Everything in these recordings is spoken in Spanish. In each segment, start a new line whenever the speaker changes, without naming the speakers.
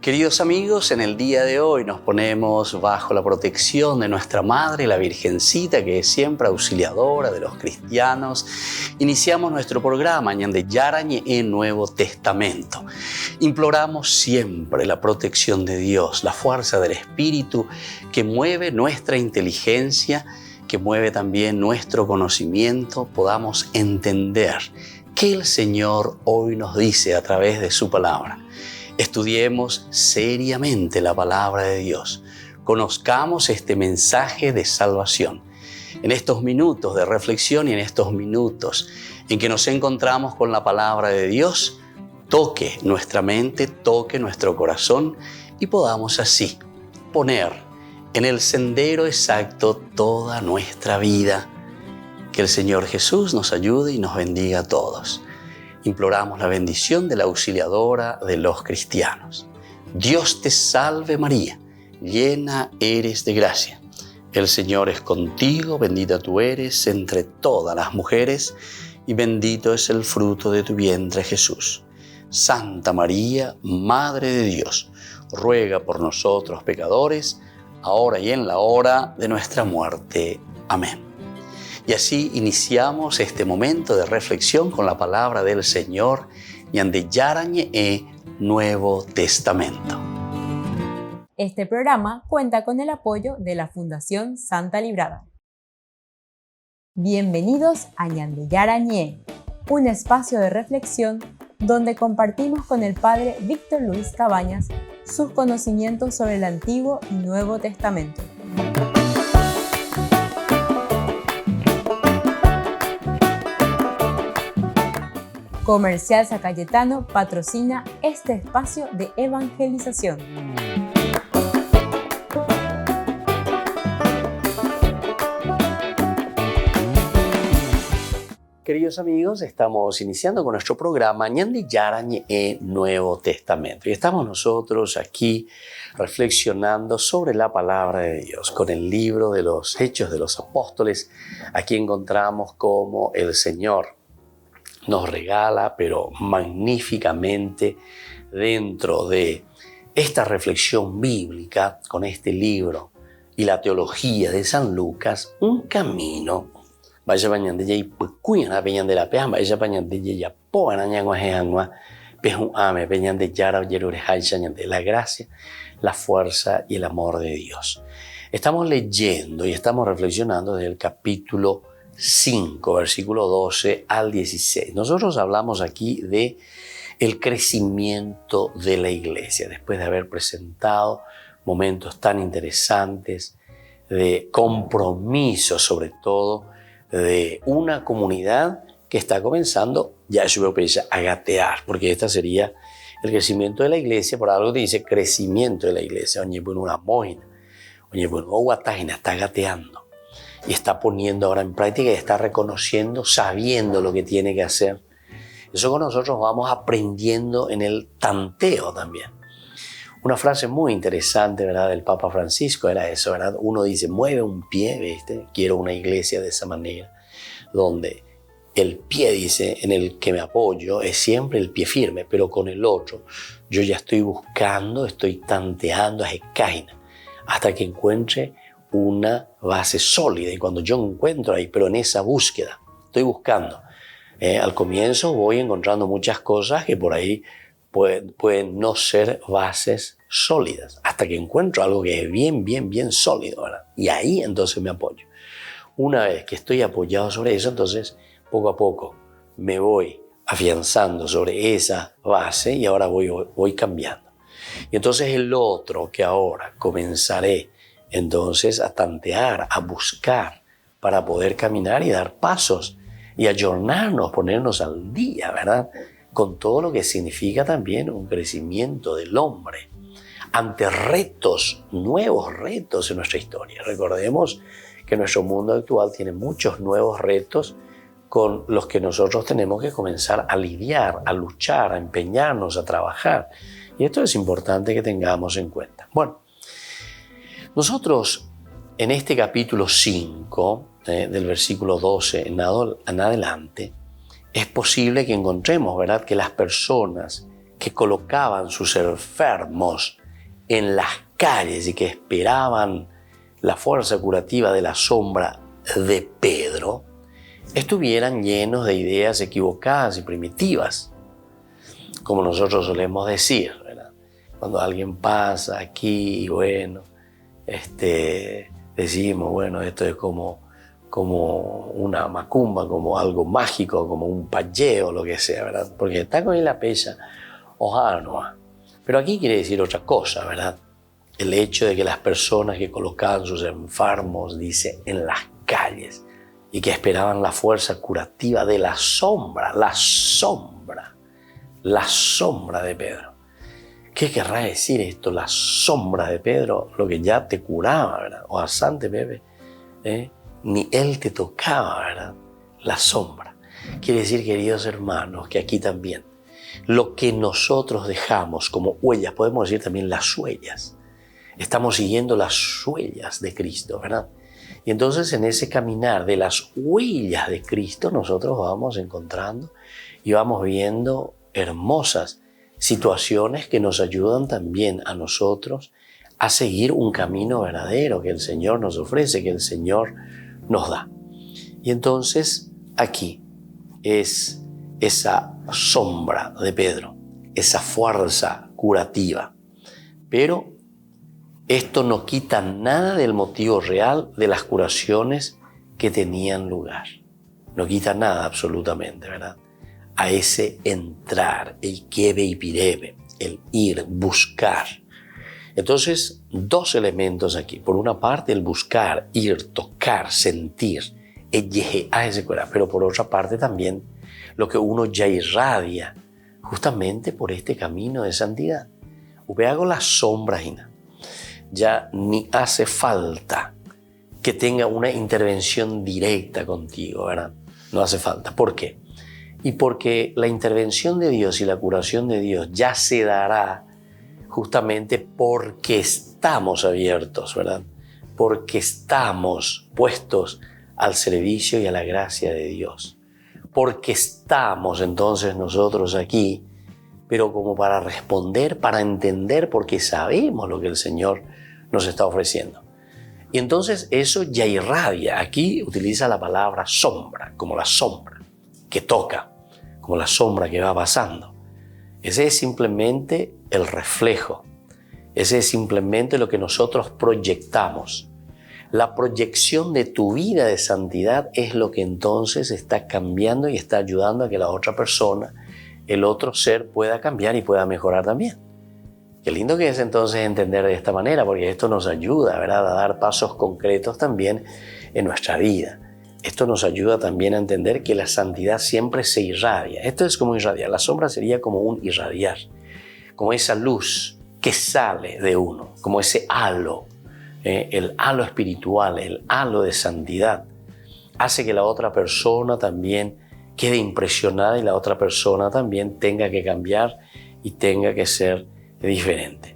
Queridos amigos, en el día de hoy nos ponemos bajo la protección de nuestra Madre, la Virgencita, que es siempre auxiliadora de los cristianos. Iniciamos nuestro programa Ñande Yarañe en Nuevo Testamento. Imploramos siempre la protección de Dios, la fuerza del Espíritu que mueve nuestra inteligencia, que mueve también nuestro conocimiento, podamos entender qué el Señor hoy nos dice a través de su palabra. Estudiemos seriamente la palabra de Dios. Conozcamos este mensaje de salvación. En estos minutos de reflexión y en estos minutos en que nos encontramos con la palabra de Dios, toque nuestra mente, toque nuestro corazón y podamos así poner en el sendero exacto toda nuestra vida. Que el Señor Jesús nos ayude y nos bendiga a todos. Imploramos la bendición de la auxiliadora de los cristianos. Dios te salve María, llena eres de gracia. El Señor es contigo, bendita tú eres entre todas las mujeres y bendito es el fruto de tu vientre Jesús. Santa María, Madre de Dios, ruega por nosotros pecadores, ahora y en la hora de nuestra muerte. Amén. Y así iniciamos este momento de reflexión con la palabra del Señor Ñande Yarañe Nuevo Testamento.
Este programa cuenta con el apoyo de la Fundación Santa Librada. Bienvenidos a Ñande Yarañe, un espacio de reflexión donde compartimos con el Padre Víctor Luis Cabañas sus conocimientos sobre el Antiguo y Nuevo Testamento. Comercial San Cayetano patrocina este espacio de evangelización.
Queridos amigos, estamos iniciando con nuestro programa Ñande Yarañe Nuevo Testamento. Y estamos nosotros aquí reflexionando sobre la palabra de Dios, con el libro de los Hechos de los Apóstoles. Aquí encontramos cómo el Señor nos regala, pero magníficamente, dentro de esta reflexión bíblica, con este libro y la teología de San Lucas, un camino. Vaya bañando ya y pucuina peñan de la peja, vaya bañando ya poana ñangua jeangua, pejun ame peñan de yara yerure haishañan de la gracia, la fuerza y el amor de Dios. Estamos leyendo y estamos reflexionando desde el capítulo 5, versículo 12 al 16. Nosotros hablamos aquí de el crecimiento de la iglesia, después de haber presentado momentos tan interesantes de compromiso, sobre todo de una comunidad que está comenzando ya a gatear, porque este sería el crecimiento de la iglesia. Por algo dice crecimiento de la iglesia. Oye, bueno, una moina, oye, bueno, guatajina está gateando. Y está poniendo ahora en práctica y está reconociendo, sabiendo lo que tiene que hacer. Eso con nosotros vamos aprendiendo en el tanteo también. Una frase muy interesante, ¿verdad?, del Papa Francisco era eso, ¿verdad? Uno dice, mueve un pie, ¿viste? Quiero una iglesia de esa manera, donde el pie, dice, en el que me apoyo es siempre el pie firme, pero con el otro yo ya estoy buscando, estoy tanteando, hasta que encuentre una base sólida. Y cuando yo encuentro ahí, pero en esa búsqueda, estoy buscando. Al comienzo voy encontrando muchas cosas que por ahí pueden no ser bases sólidas, hasta que encuentro algo que es bien sólido, ¿verdad? Y ahí entonces me apoyo. Una vez que estoy apoyado sobre eso, entonces poco a poco me voy afianzando sobre esa base y ahora voy cambiando. Y entonces el otro que ahora comenzaré entonces a tantear, a buscar para poder caminar y dar pasos y ayornarnos, ponernos al día, ¿verdad? Con todo lo que significa también un crecimiento del hombre ante retos, nuevos retos en nuestra historia. Recordemos que nuestro mundo actual tiene muchos nuevos retos con los que nosotros tenemos que comenzar a lidiar, a luchar, a empeñarnos, a trabajar. Y esto es importante que tengamos en cuenta. Bueno, nosotros en este capítulo 5, del versículo 12 en adelante, es posible que encontremos, ¿verdad?, que las personas que colocaban sus enfermos en las calles y que esperaban la fuerza curativa de la sombra de Pedro, estuvieran llenos de ideas equivocadas y primitivas, como nosotros solemos decir, ¿verdad? Cuando alguien pasa aquí y bueno, decimos, bueno, esto es como una macumba, como algo mágico, como un payeo, lo que sea, ¿verdad? Porque está con la pella, ojalá no. Pero aquí quiere decir otra cosa, ¿verdad? El hecho de que las personas que colocaban sus enfermos, dice, en las calles y que esperaban la fuerza curativa de la sombra de Pedro. ¿Qué querrá decir esto? La sombra de Pedro, lo que ya te curaba, ¿verdad? O asante, bebé, ni él te tocaba, ¿verdad? La sombra. Quiere decir, queridos hermanos, que aquí también lo que nosotros dejamos como huellas, podemos decir también las huellas. Estamos siguiendo las huellas de Cristo, ¿verdad? Y entonces en ese caminar de las huellas de Cristo nosotros vamos encontrando y vamos viendo hermosas situaciones que nos ayudan también a nosotros a seguir un camino verdadero que el Señor nos ofrece, que el Señor nos da. Y entonces aquí es esa sombra de Pedro, esa fuerza curativa. Pero esto no quita nada del motivo real de las curaciones que tenían lugar. No quita nada absolutamente, ¿verdad? A ese entrar, el quebe y pirebe, el ir, buscar. Entonces, dos elementos aquí. Por una parte, el buscar, ir, tocar, sentir, pero por otra parte también lo que uno ya irradia justamente por este camino de santidad. Hago las sombras, ya ni hace falta que tenga una intervención directa contigo, ¿verdad? No hace falta. ¿Por qué? Y porque la intervención de Dios y la curación de Dios ya se dará justamente porque estamos abiertos, ¿verdad? Porque estamos puestos al servicio y a la gracia de Dios. Porque estamos entonces nosotros aquí, pero como para responder, para entender, porque sabemos lo que el Señor nos está ofreciendo. Y entonces eso ya irradia. Aquí utiliza la palabra sombra, como la sombra que toca, como la sombra que va pasando. Ese es simplemente el reflejo. Ese es simplemente lo que nosotros proyectamos. La proyección de tu vida de santidad es lo que entonces está cambiando y está ayudando a que la otra persona, el otro ser, pueda cambiar y pueda mejorar también. Qué lindo que es entonces entender de esta manera, porque esto nos ayuda, ¿verdad?, a dar pasos concretos también en nuestra vida. Esto nos ayuda también a entender que la santidad siempre se irradia. Esto es como irradiar. La sombra sería como un irradiar, como esa luz que sale de uno, como ese halo, el halo espiritual, el halo de santidad. Hace que la otra persona también quede impresionada y la otra persona también tenga que cambiar y tenga que ser diferente.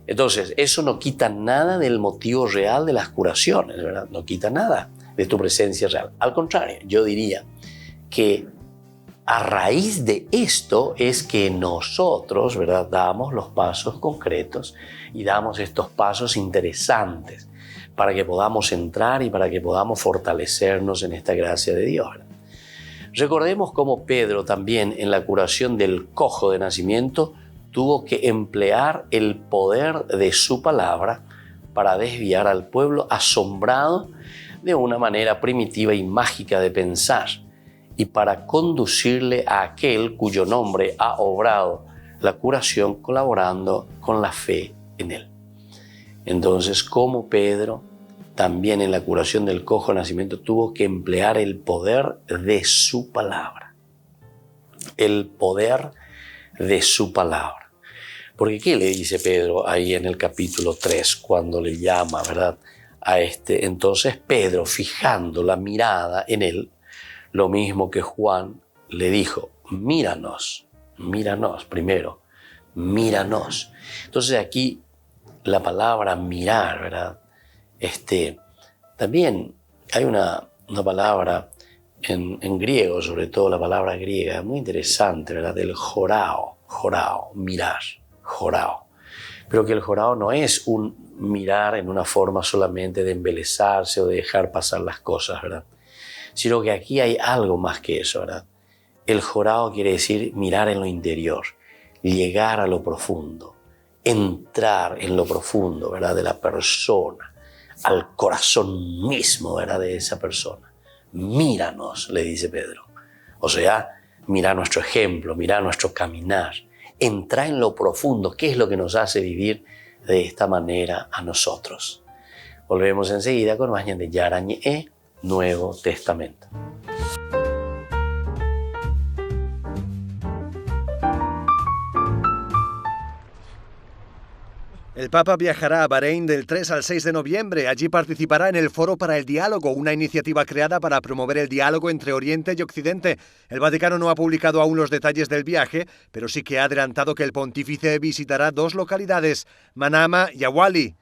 Entonces, eso no quita nada del motivo real de las curaciones, ¿verdad? No quita nada de tu presencia real. Al contrario, yo diría que a raíz de esto es que nosotros, ¿verdad?, damos los pasos concretos y damos estos pasos interesantes para que podamos entrar y para que podamos fortalecernos en esta gracia de Dios, ¿verdad? Recordemos cómo Pedro también en la curación del cojo de nacimiento tuvo que emplear el poder de su palabra para desviar al pueblo asombrado de una manera primitiva y mágica de pensar y para conducirle a aquel cuyo nombre ha obrado la curación colaborando con la fe en él. Entonces, como Pedro también en la curación del cojo de nacimiento tuvo que emplear el poder de su palabra. El poder de su palabra. Porque ¿qué le dice Pedro ahí en el capítulo 3 cuando le llama, ¿verdad?, a este? Entonces Pedro, fijando la mirada en él, lo mismo que Juan le dijo, míranos primero, míranos. Entonces aquí la palabra mirar, ¿verdad? También hay una palabra en griego, sobre todo la palabra griega, muy interesante, ¿verdad? El jorao. jorao, mirar, jorao. Pero que el jorao no es un mirar en una forma solamente de embelezarse o de dejar pasar las cosas, ¿verdad? Sino que aquí hay algo más que eso, ¿verdad? El jorao quiere decir mirar en lo interior, llegar a lo profundo, entrar en lo profundo, ¿verdad? De la persona, al corazón mismo, ¿verdad? De esa persona. Míranos, le dice Pedro. O sea, mira nuestro ejemplo, mira nuestro caminar. Entra en lo profundo, ¿qué es lo que nos hace vivir de esta manera a nosotros? Volvemos enseguida con más de Yarañé, Nuevo Testamento.
El Papa viajará a Bahrein del 3 al 6 de noviembre. Allí participará en el Foro para el Diálogo, una iniciativa creada para promover el diálogo entre Oriente y Occidente. El Vaticano no ha publicado aún los detalles del viaje, pero sí que ha adelantado que el pontífice visitará 2 localidades, Manama y Awali.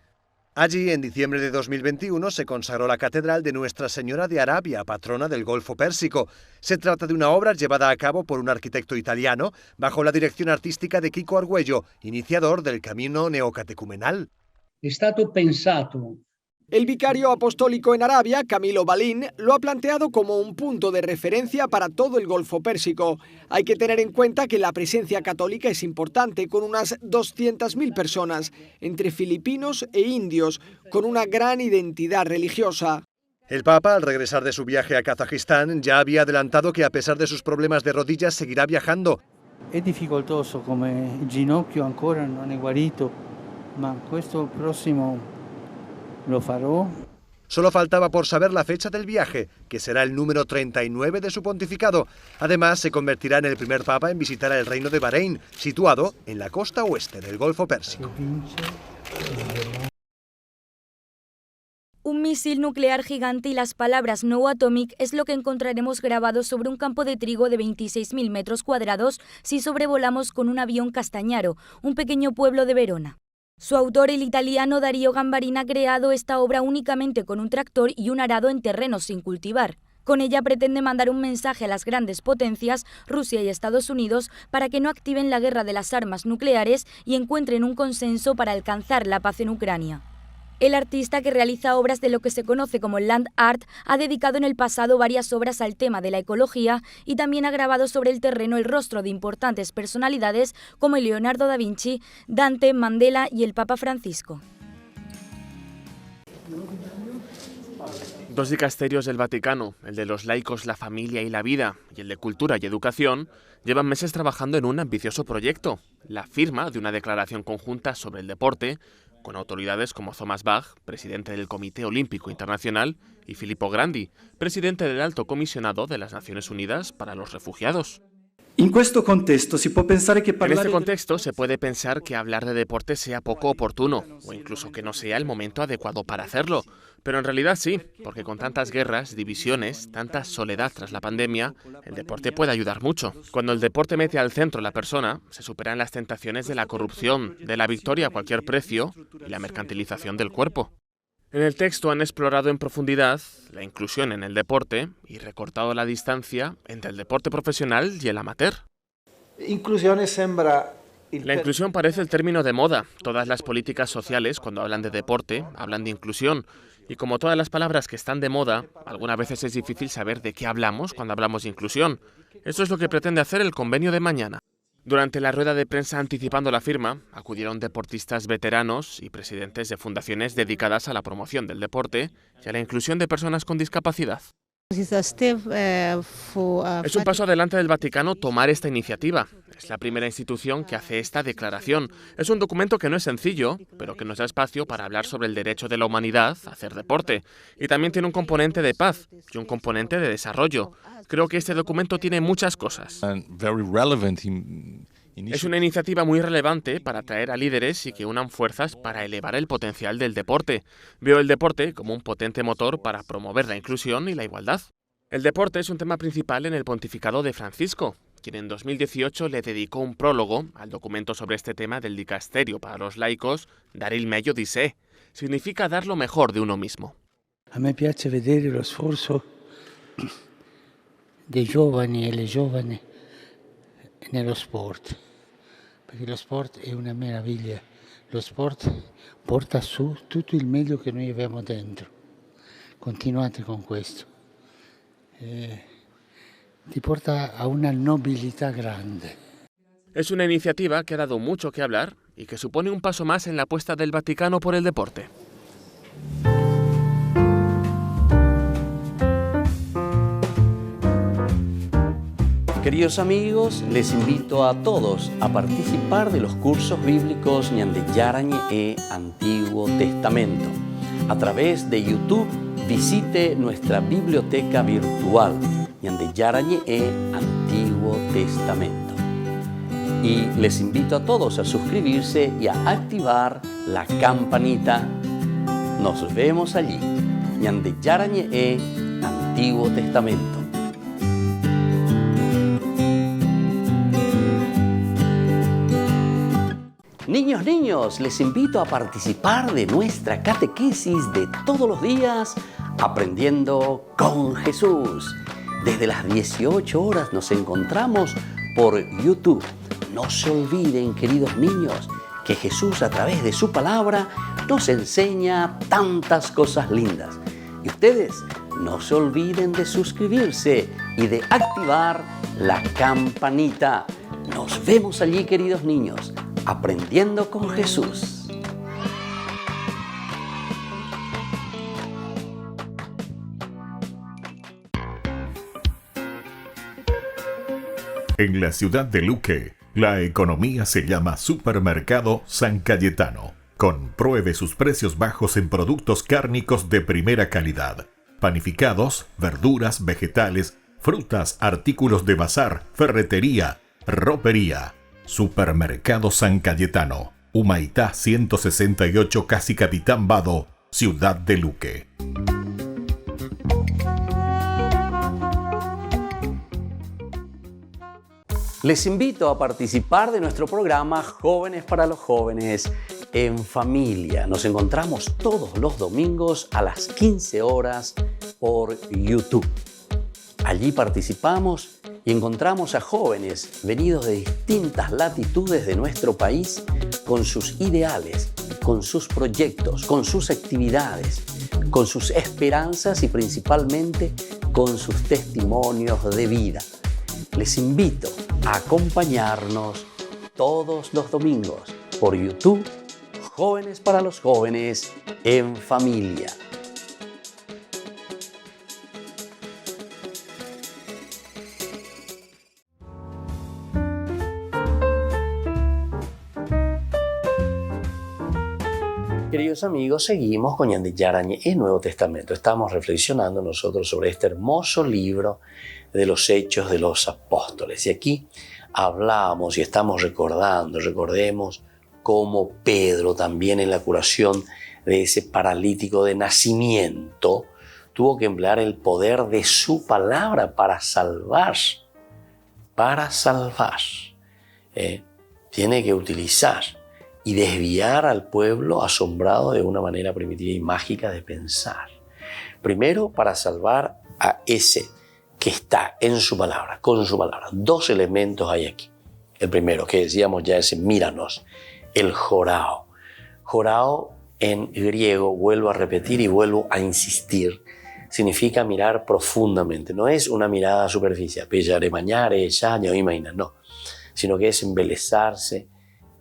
Allí, en diciembre de 2021, se consagró la Catedral de Nuestra Señora de Arabia, patrona del Golfo Pérsico. Se trata de una obra llevada a cabo por un arquitecto italiano bajo la dirección artística de Kiko Argüello, iniciador del camino neocatecumenal.
El vicario apostólico en Arabia, Camilo Balín, lo ha planteado como un punto de referencia para todo el Golfo Pérsico. Hay que tener en cuenta que la presencia católica es importante, con unas 200.000 personas, entre filipinos e indios, con una gran identidad religiosa.
El Papa, al regresar de su viaje a Kazajistán, ya había adelantado que a pesar de sus problemas de rodillas seguirá viajando.
Es dificultoso, como el ginocchio ancora non è guarito, ma questo próximo lo farò.
Solo faltaba por saber la fecha del viaje, que será el número 39 de su pontificado. Además, se convertirá en el primer papa en visitar el reino de Bahrein, situado en la costa oeste del Golfo Pérsico.
Un misil nuclear gigante y las palabras No Atomic es lo que encontraremos grabado sobre un campo de trigo de 26.000 metros cuadrados si sobrevolamos con un avión Castagnaro, un pequeño pueblo de Verona. Su autor, el italiano Dario Gambarin, ha creado esta obra únicamente con un tractor y un arado en terrenos sin cultivar. Con ella pretende mandar un mensaje a las grandes potencias, Rusia y Estados Unidos, para que no activen la guerra de las armas nucleares y encuentren un consenso para alcanzar la paz en Ucrania. El artista, que realiza obras de lo que se conoce como land art, ha dedicado en el pasado varias obras al tema de la ecología y también ha grabado sobre el terreno el rostro de importantes personalidades como Leonardo da Vinci, Dante, Mandela y el Papa Francisco.
2 dicasterios del Vaticano, el de los laicos, la familia y la vida, y el de cultura y educación, llevan meses trabajando en un ambicioso proyecto, la firma de una declaración conjunta sobre el deporte, con autoridades como Thomas Bach, presidente del Comité Olímpico Internacional, y Filippo Grandi, presidente del Alto Comisionado de las Naciones Unidas para los Refugiados.
En este contexto
se puede pensar que hablar de deporte sea poco oportuno, o incluso que no sea el momento adecuado para hacerlo. Pero en realidad sí, porque con tantas guerras, divisiones, tanta soledad tras la pandemia, el deporte puede ayudar mucho. Cuando el deporte mete al centro a la persona, se superan las tentaciones de la corrupción, de la victoria a cualquier precio y la mercantilización del cuerpo. En el texto han explorado en profundidad la inclusión en el deporte y recortado la distancia entre el deporte profesional y el amateur. La inclusión parece el término de moda. Todas las políticas sociales, cuando hablan de deporte, hablan de inclusión. Y como todas las palabras que están de moda, algunas veces es difícil saber de qué hablamos cuando hablamos de inclusión. Eso es lo que pretende hacer el convenio de mañana. Durante la rueda de prensa anticipando la firma, acudieron deportistas veteranos y presidentes de fundaciones dedicadas a la promoción del deporte y a la inclusión de personas con discapacidad. Es un paso adelante del Vaticano tomar esta iniciativa. Es la primera institución que hace esta declaración. Es un documento que no es sencillo, pero que nos da espacio para hablar sobre el derecho de la humanidad a hacer deporte. Y también tiene un componente de paz y un componente de desarrollo. Creo que este documento tiene muchas cosas. Es una iniciativa muy relevante para atraer a líderes y que unan fuerzas para elevar el potencial del deporte. Veo el deporte como un potente motor para promover la inclusión y la igualdad. El deporte es un tema principal en el pontificado de Francisco, quien en 2018 le dedicó un prólogo al documento sobre este tema del dicasterio para los laicos, Dar il meglio di sé. Significa dar lo mejor de uno mismo.
A me piace vedere lo sforzo dei giovani e le giovani nello sport. perché lo sport è una meraviglia. Lo sport porta su tutto il meglio che noi abbiamo dentro. Continuate con questo. Ti porta a una nobilidad grande.
Es una iniciativa que ha dado mucho que hablar y que supone un paso más en la apuesta del Vaticano por el deporte.
Queridos amigos, les invito a todos a participar de los cursos bíblicos Ñande Yarañe e Antiguo Testamento. A través de YouTube, visite nuestra biblioteca virtual Ñande Yarañe e Antiguo Testamento. Y les invito a todos a suscribirse y a activar la campanita. Nos vemos allí. Ñande Yarañe e Antiguo Testamento. Niños, les invito a participar de nuestra catequesis de todos los días, Aprendiendo con Jesús. Desde las 18 horas nos encontramos por YouTube. No se olviden, queridos niños, que Jesús a través de su palabra nos enseña tantas cosas lindas. Y ustedes no se olviden de suscribirse y de activar la campanita. Nos vemos allí, queridos niños. Aprendiendo con Jesús.
En la ciudad de Luque, la economía se llama Supermercado San Cayetano. Compruebe sus precios bajos en productos cárnicos de primera calidad. Panificados, verduras, vegetales, frutas, artículos de bazar, ferretería, ropería. Supermercado San Cayetano, Humaitá 168, Casi Capitán Vado, Ciudad de Luque.
Les invito a participar de nuestro programa Jóvenes para los Jóvenes en Familia. Nos encontramos todos los domingos a las 15 horas por YouTube. Allí participamos y encontramos a jóvenes venidos de distintas latitudes de nuestro país con sus ideales, con sus proyectos, con sus actividades, con sus esperanzas y principalmente con sus testimonios de vida. Les invito a acompañarnos todos los domingos por YouTube, Jóvenes para los Jóvenes en Familia. Queridos amigos, seguimos con Ñande Yarañe y Nuevo Testamento. Estamos reflexionando nosotros sobre este hermoso libro de los Hechos de los Apóstoles. Y aquí hablamos y estamos recordemos cómo Pedro también en la curación de ese paralítico de nacimiento tuvo que emplear el poder de su palabra para salvar. Tiene que utilizar y desviar al pueblo asombrado de una manera primitiva y mágica de pensar. Primero, para salvar a ese que está en su palabra, con su palabra. Dos elementos hay aquí. El primero, que decíamos ya, es míranos, el jorao. Jorao en griego, vuelvo a repetir y vuelvo a insistir, significa mirar profundamente. No es una mirada superficial, no, sino que es embelezarse,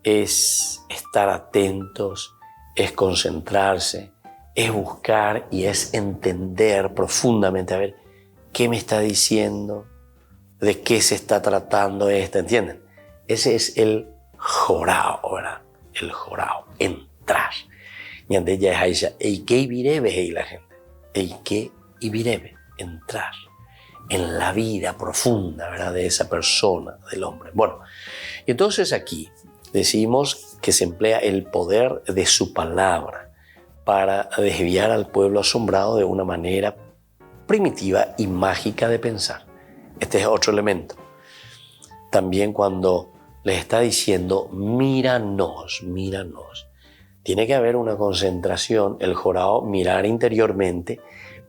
es estar atentos, es concentrarse, es buscar y es entender profundamente, a ver, ¿qué me está diciendo? ¿De qué se está tratando esto? ¿Entienden? Ese es el jorao, ¿verdad? El jorao, entrar. Y ante ella es ella, Eike y virebe, hey, la gente. Eike y virebe, entrar en la vida profunda, ¿verdad? De esa persona, del hombre. Bueno, y entonces aquí decimos que se emplea el poder de su palabra para desviar al pueblo asombrado de una manera primitiva y mágica de pensar. Este es otro elemento. También cuando les está diciendo, míranos, tiene que haber una concentración, el jorao, mirar interiormente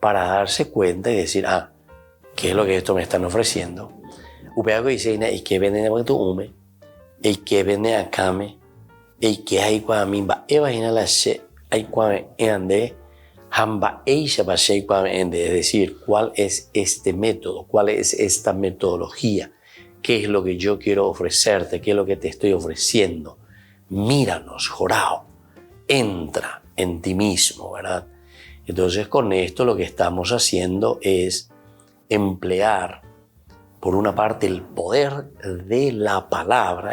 para darse cuenta y decir, ¿qué es lo que esto me están ofreciendo? Upeago dice, ¿y qué venden de tu hume? el que viene acá el que hay cuando eva en la she hay cuando ande hamba ella va a cuando ende, es decir, cuál es este método, cuál es esta metodología, qué es lo que yo quiero ofrecerte, qué es lo que te estoy ofreciendo. Míranos, Jorao, entra en ti mismo, ¿verdad? Entonces con esto lo que estamos haciendo es emplear, por una parte, el poder de la palabra,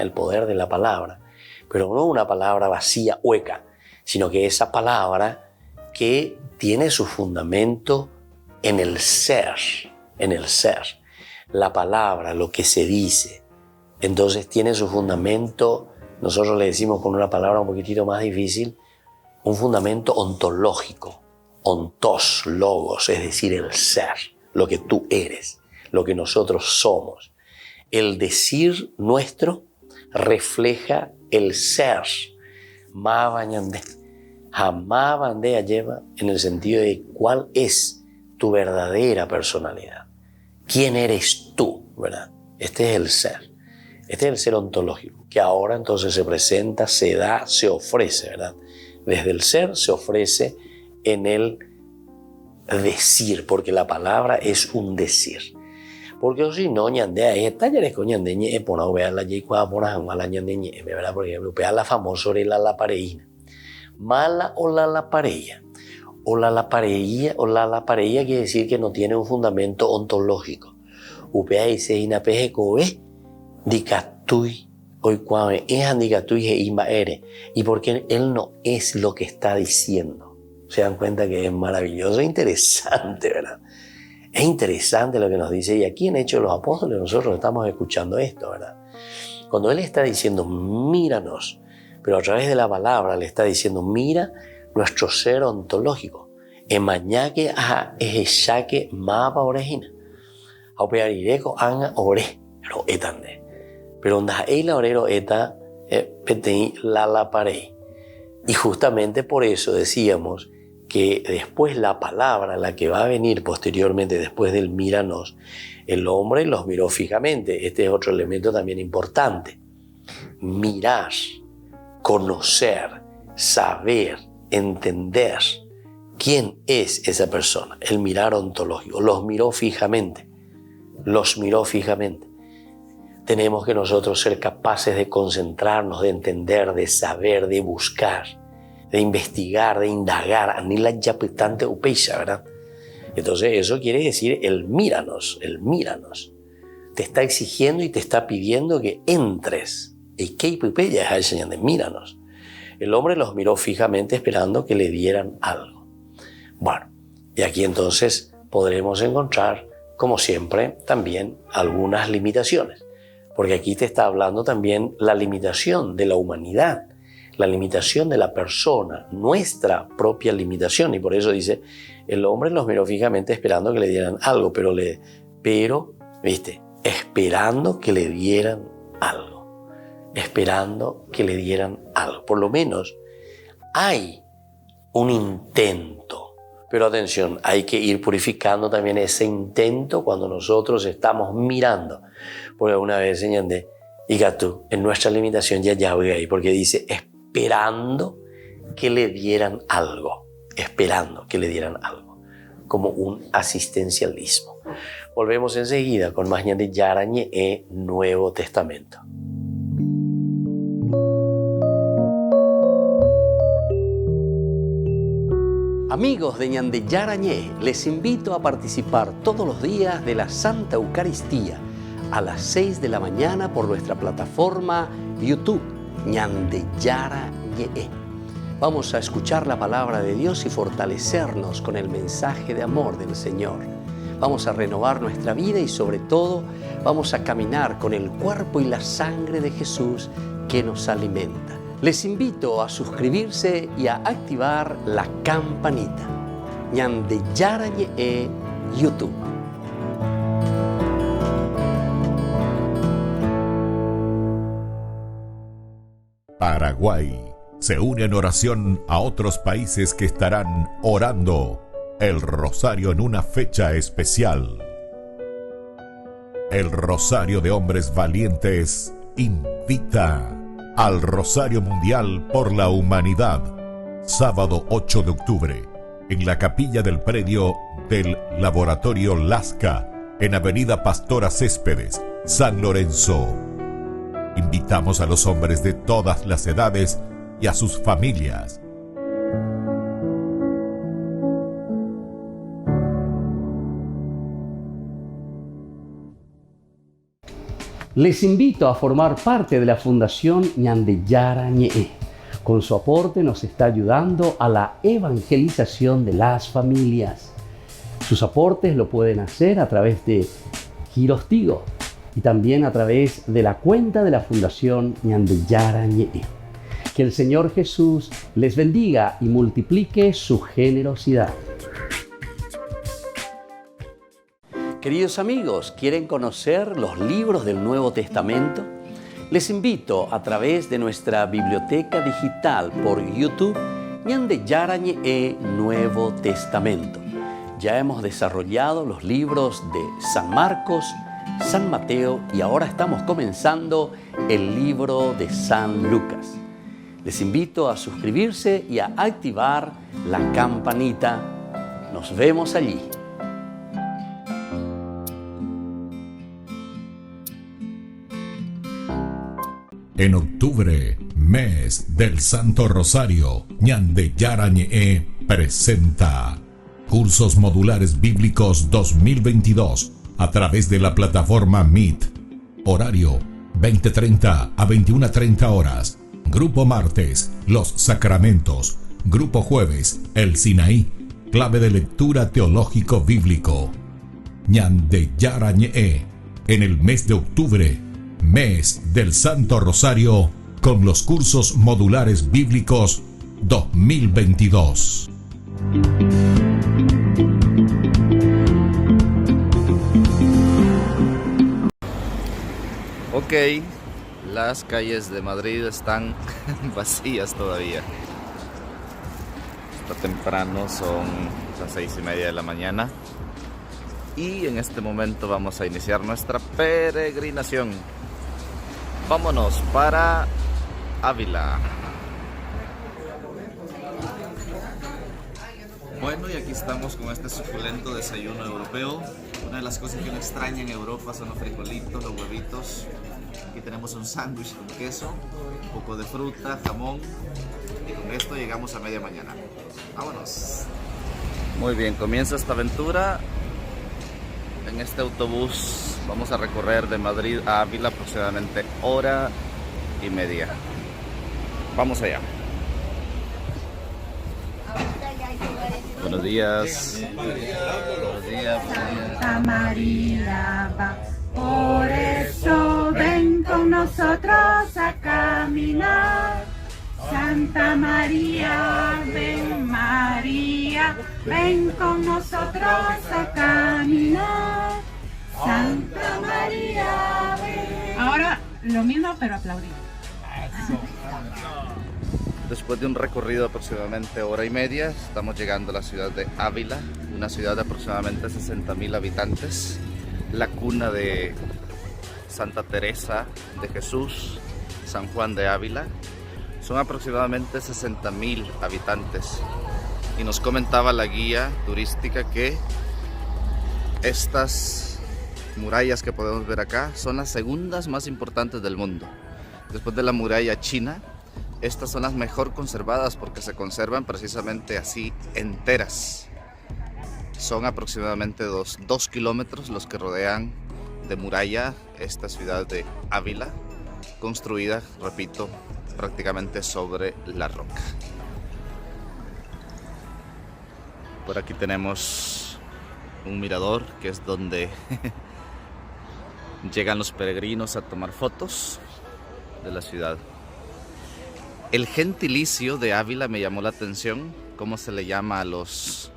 pero no una palabra vacía, hueca, sino que esa palabra que tiene su fundamento en el ser, La palabra, lo que se dice, entonces tiene su fundamento, nosotros le decimos con una palabra un poquitito más difícil, un fundamento ontológico, ontos, logos, es decir, el ser, lo que tú eres, lo que nosotros somos. El decir nuestro refleja el ser. Jamás bandea lleva en el sentido de cuál es tu verdadera personalidad. ¿Quién eres tú? ¿Verdad? Este es el ser. Este es el ser ontológico, que ahora entonces se presenta, se da, se ofrece, ¿verdad? Desde el ser se ofrece en el decir, porque la palabra es un decir. Porque si no, ñandea es talleres con ñandeñe, por no ver la yicua, por la ñandeñe, ¿verdad? Por ejemplo, la famosa sobre la pareína. Mala o la pareja. O la pareja quiere decir que no tiene un fundamento ontológico. Upea dice inapeje koe, dicatui, hoy cuame, es andicatui e ima ere. Y porque él no es lo que está diciendo. Se dan cuenta que es maravilloso, interesante, ¿verdad? Es interesante lo que nos dice, y aquí en Hechos de los Apóstoles nosotros estamos escuchando esto, ¿verdad? Cuando él está diciendo, míranos, pero a través de la palabra le está diciendo, mira nuestro ser ontológico. Emañaque a ejechaque mapa orejina. Aupearireco anga ore, pero etande. Pero onda la orero eta petei la parei. Y justamente por eso decíamos que después la palabra, la que va a venir posteriormente después del míranos, el hombre los miró fijamente. Este es otro elemento también importante. Mirar, conocer, saber, entender quién es esa persona. El mirar ontológico. Los miró fijamente. Tenemos que nosotros ser capaces de concentrarnos, de entender, de saber, de buscar, de investigar, de indagar, anila yapitante upeixa, ¿verdad? Entonces eso quiere decir el míranos. Te está exigiendo y te está pidiendo que entres. El keipupeya es el señal de míranos. El hombre los miró fijamente esperando que le dieran algo. Bueno, y aquí entonces podremos encontrar, como siempre, también algunas limitaciones. Porque aquí te está hablando también la limitación de la humanidad, la limitación de la persona, nuestra propia limitación. Y por eso dice, el hombre los miró fijamente esperando que le dieran algo, esperando que le dieran algo. Por lo menos hay un intento. Pero atención, hay que ir purificando también ese intento cuando nosotros estamos mirando. Porque una vez señalé, diga tú, en nuestra limitación ya voy ahí, porque dice esperando que le dieran algo, como un asistencialismo. Volvemos enseguida con más de Yarañe e Nuevo Testamento. Amigos de Ñande Yarañé, les invito a participar todos los días de la Santa Eucaristía a las 6 de la mañana por nuestra plataforma YouTube, Ñande Yarañé. Vamos a escuchar la palabra de Dios y fortalecernos con el mensaje de amor del Señor. Vamos a renovar nuestra vida y sobre todo vamos a caminar con el cuerpo y la sangre de Jesús que nos alimenta. Les invito a suscribirse y a activar la campanita. Ñande Yarañé YouTube.
Paraguay se une en oración a otros países que estarán orando el rosario en una fecha especial. El rosario de hombres valientes invita al Rosario Mundial por la Humanidad, sábado 8 de octubre, en la capilla del predio del Laboratorio Lasca, en Avenida Pastora Céspedes, San Lorenzo. Invitamos a los hombres de todas las edades y a sus familias.
Les invito a formar parte de la Fundación Ñandeyara Ñe'e. Con su aporte nos está ayudando a la evangelización de las familias. Sus aportes lo pueden hacer a través de Giros Tigo y también a través de la cuenta de la Fundación Ñandeyara Ñe'e. Que el Señor Jesús les bendiga y multiplique su generosidad. Queridos amigos, ¿quieren conocer los libros del Nuevo Testamento? Les invito a través de nuestra biblioteca digital por YouTube, Ñandeyara Ñe'e Nuevo Testamento. Ya hemos desarrollado los libros de San Marcos, San Mateo y ahora estamos comenzando el libro de San Lucas. Les invito a suscribirse y a activar la campanita. Nos vemos allí.
En octubre, mes del Santo Rosario, Ñandeyara Ñe'e presenta Cursos Modulares Bíblicos 2022 a través de la plataforma Meet. Horario 20:30 a 21:30 horas. Grupo martes, Los Sacramentos. Grupo jueves, El Sinaí. Clave de lectura teológico bíblico. Ñandeyara Ñe'e en el mes de octubre, mes del Santo Rosario, con los cursos modulares bíblicos 2022.
Ok, las calles de Madrid están vacías todavía. Está temprano, son las 6:30 de la mañana. Y en este momento vamos a iniciar nuestra peregrinación. Vámonos para Ávila. Bueno, y aquí estamos con este suculento desayuno europeo. Una de las cosas que uno extraña en Europa son los frijolitos, los huevitos. Aquí tenemos un sándwich con queso, un poco de fruta, jamón. Y con esto llegamos a media mañana. Vámonos. Muy bien, comienza esta aventura. En este autobús vamos a recorrer de Madrid a Ávila aproximadamente 1:30. Vamos allá. Buenos días. Buenos días.
Santa María va, por eso ven con nosotros a caminar. Santa María, ven con nosotros a caminar. Santa María, ven. Ahora lo mismo, pero aplaudir.
Después de un recorrido de aproximadamente 1:30, estamos llegando a la ciudad de Ávila, una ciudad de aproximadamente 60,000 habitantes, la cuna de Santa Teresa de Jesús, San Juan de Ávila. Son aproximadamente 60,000 habitantes. Y nos comentaba la guía turística que estas murallas que podemos ver acá son las segundas más importantes del mundo. Después de la muralla china, estas son las mejor conservadas porque se conservan precisamente así enteras. Son aproximadamente 2 kilómetros los que rodean de muralla esta ciudad de Ávila, construida, repito, prácticamente sobre la roca. Por aquí tenemos un mirador que es donde llegan los peregrinos a tomar fotos de la ciudad. El gentilicio de Ávila me llamó la atención. ¿Cómo se le llama a los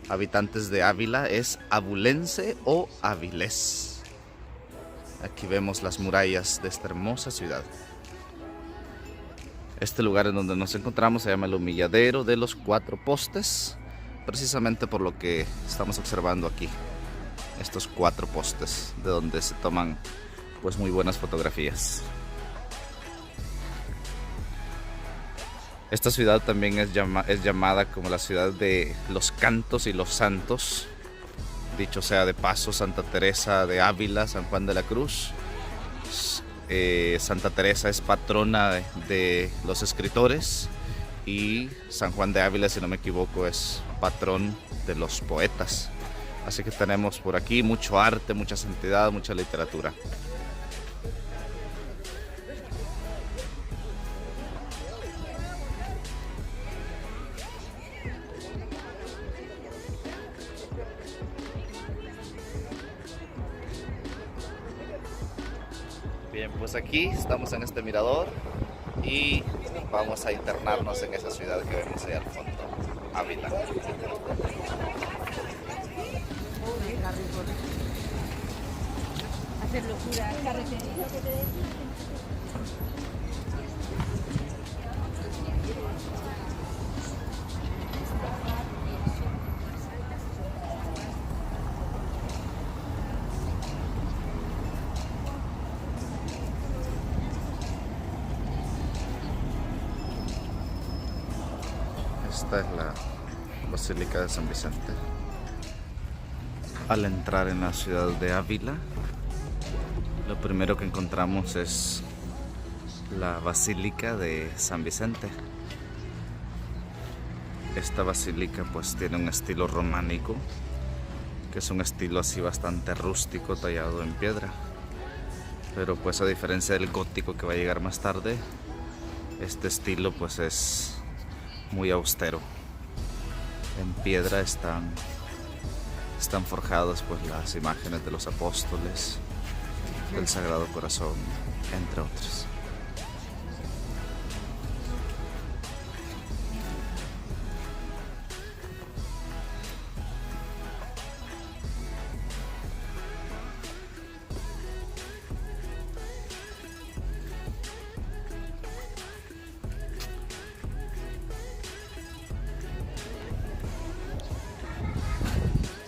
habitantes de Ávila? Es abulense o avilés. Aquí vemos las murallas de esta hermosa ciudad. Este lugar en donde nos encontramos se llama el Humilladero de los 4 Postes, precisamente por lo que estamos observando aquí, estos 4 postes de donde se toman pues muy buenas fotografías. Esta ciudad también es llamada como la ciudad de los cantos y los santos. Dicho sea de paso, Santa Teresa de Ávila, San Juan de la Cruz. Santa Teresa es patrona de los escritores y San Juan de Ávila, si no me equivoco, es patrón de los poetas. Así que tenemos por aquí mucho arte, mucha santidad, mucha literatura. Bien, pues aquí estamos en este mirador y vamos a internarnos en esa ciudad que vemos ahí al fondo, Ávila.
Hacer locura, carretería.
Esta es la Basílica de San Vicente. Al entrar en la ciudad de Ávila, lo primero que encontramos es la Basílica de San Vicente. Esta basílica pues tiene un estilo románico, que es un estilo así bastante rústico, tallado en piedra. Pero pues a diferencia del gótico que va a llegar más tarde, este estilo pues es muy austero. En piedra están forjadas pues las imágenes de los apóstoles, del Sagrado Corazón, entre otros.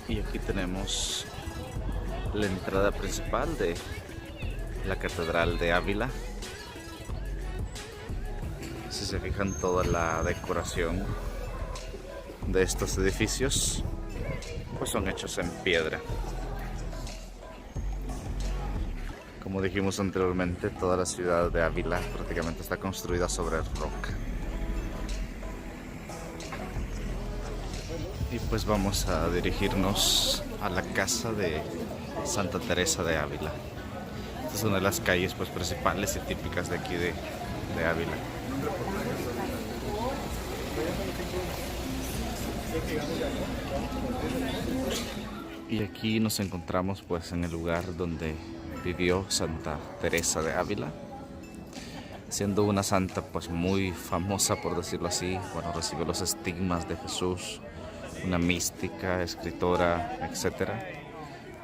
Y aquí tenemos la entrada principal de la Catedral de Ávila. Si se fijan, toda la decoración de estos edificios pues son hechos en piedra. Como dijimos anteriormente, toda la ciudad de Ávila prácticamente está construida sobre roca. Y pues vamos a dirigirnos a la casa de Santa Teresa de Ávila. Esta es una de las calles pues principales y típicas de aquí de Ávila. Y aquí nos encontramos pues en el lugar donde vivió Santa Teresa de Ávila, siendo una santa pues muy famosa, por decirlo así. Bueno, recibió los estigmas de Jesús, una mística, escritora, etc.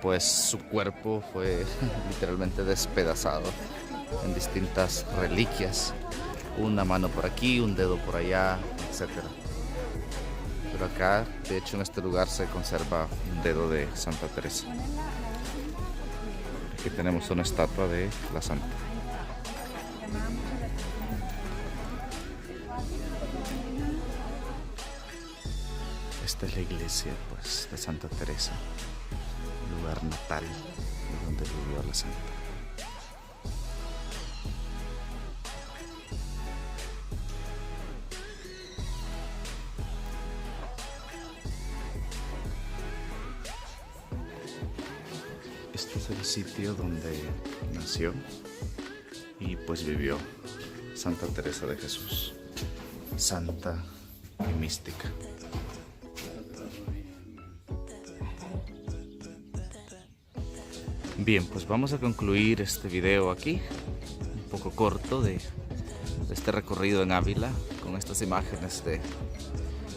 Pues su cuerpo fue literalmente despedazado en distintas reliquias, una mano por aquí, un dedo por allá, etc. Pero acá, de hecho, en este lugar se conserva un dedo de Santa Teresa. Aquí tenemos una estatua de la santa. Esta es la iglesia pues de Santa Teresa, lugar natal de donde vivió la santa. Este es el sitio donde nació y pues vivió Santa Teresa de Jesús, santa y mística. Bien, pues vamos a concluir este video aquí, un poco corto de este recorrido en Ávila, con estas imágenes de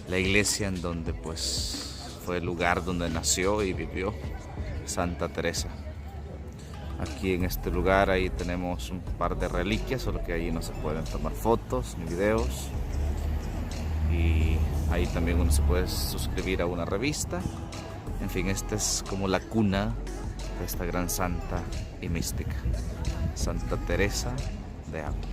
la iglesia en donde pues fue el lugar donde nació y vivió Santa Teresa. Aquí en este lugar ahí tenemos un par de reliquias, solo que ahí no se pueden tomar fotos ni videos. Y ahí también uno se puede suscribir a una revista. En fin, esta es como la cuna de esta gran santa y mística, Santa Teresa de Ávila.